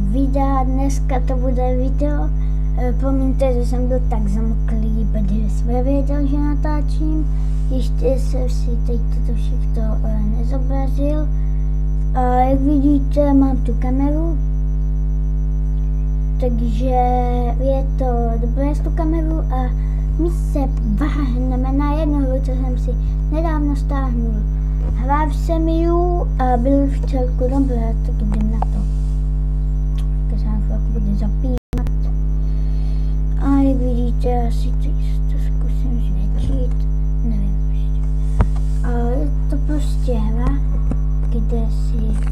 videa. Dneska to bude video. Promiňte, že jsem byl tak zamklý, protože jsem věděl, že natáčím. Ještě jsem si teď toto všechno nezobrazil. A jak vidíte, mám tu kameru. Takže je to dobré s tu kameru a my se vrhneme na jednu hru, co jsem si nedávno stáhnul. Hrál jsem ju a byl v celku dobré, tak jdem na to. Tak se nám chvilku bude zapínat. A jak vidíte, asi to zkusím zvětšit, nevím prostě. A je to prostě hra, kde si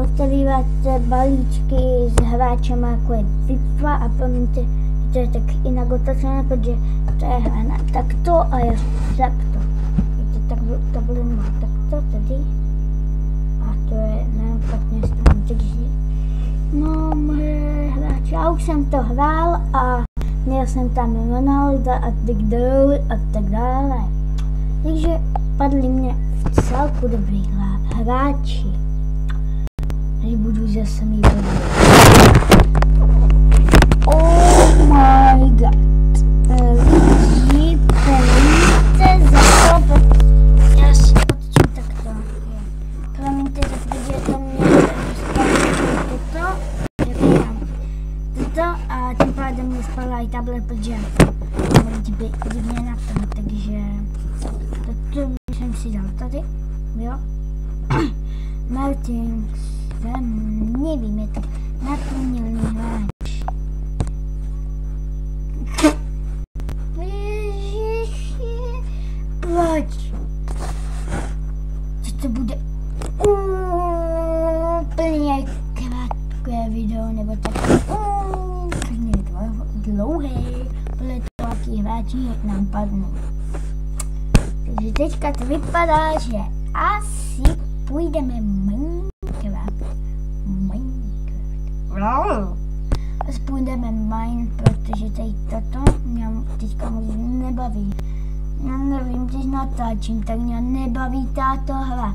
otevíráte balíčky s hráčema jako je FIFA a promiňte, že to je tak jinak otočené, protože to je hra na takto a je takto. Víte, to bude má takto tady a to je neopatně stranu, takže mám hráče. Já už jsem to hrál a měl jsem tam Ronalda a tak dále. Takže padli mě v celku dobrý hráči. Tady budu zase mít oh my god. Lidi, promiňte za to, já si otočím takto. Promiňte za to, že to mě toto a tím pádem mě spadla i tablet, protože divně na to, takže toto jsem si dal tady, jo. Martin, nevím, je to naplněný hráč. Proč? Co to bude úplně krátké video, nebo tak úplně dlouhé, podle toho, jaký hráči nám padnou. Takže teďka to vypadá, že asi půjdeme Minecraft. Asi půjdeme Mine, protože tady toto mě teďka moc nebaví. Já nevím, když natáčím, tak mě nebaví tato hra.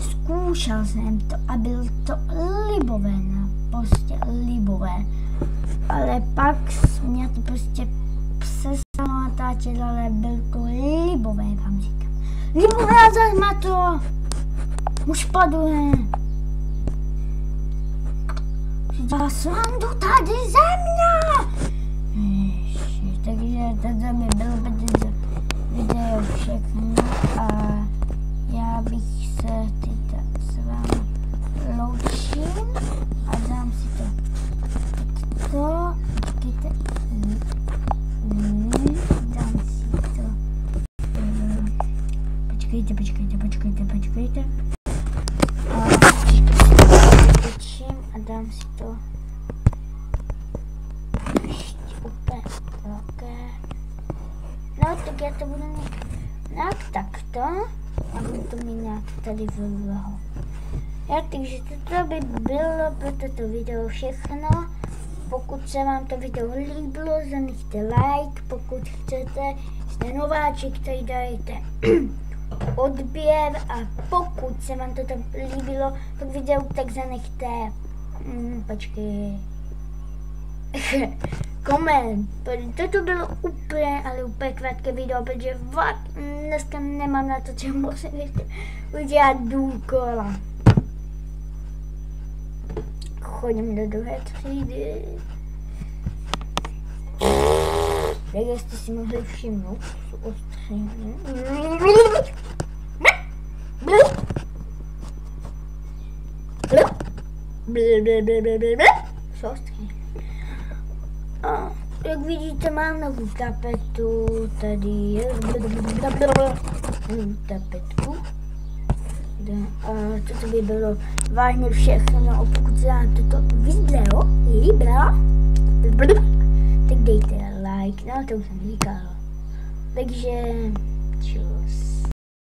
Zkoušel jsem to a byl to libové, prostě libové. Ale pak mě to prostě přestalo natáčet, ale byl to libové, vám říkám. Libové a zase má to. Už paduje. Já slandu tady země. Takže toto by bylo video všechno a já bych se teď s vámi loučím a dám si to takto. Dám si to. Počkejte. A dám si to ještě úplně velké. No tak já to budu mít nějak takto a budu to mít nějak tady vlevo. Takže toto by bylo pro toto video všechno. Pokud se vám to video líbilo, zanechte like, pokud chcete, jste nováček, tady dajte odběr a pokud se vám to líbilo, tak video, tak zanechte počkej. Koment. Toto bylo úplně, ale úplně krátké video, protože dneska nemám na to, co musím ještě udělat důkola. Chodím do druhé třídy. Tak jste si mohli všimnout, jsou ostří. Jsou ostří. A jak vidíte, mám novou tapetu, tady je tapetku. A toto by bylo vážně všechno, a pokud se vám toto video líbilo, tak dejte like, no to už jsem říkala. Takže čus.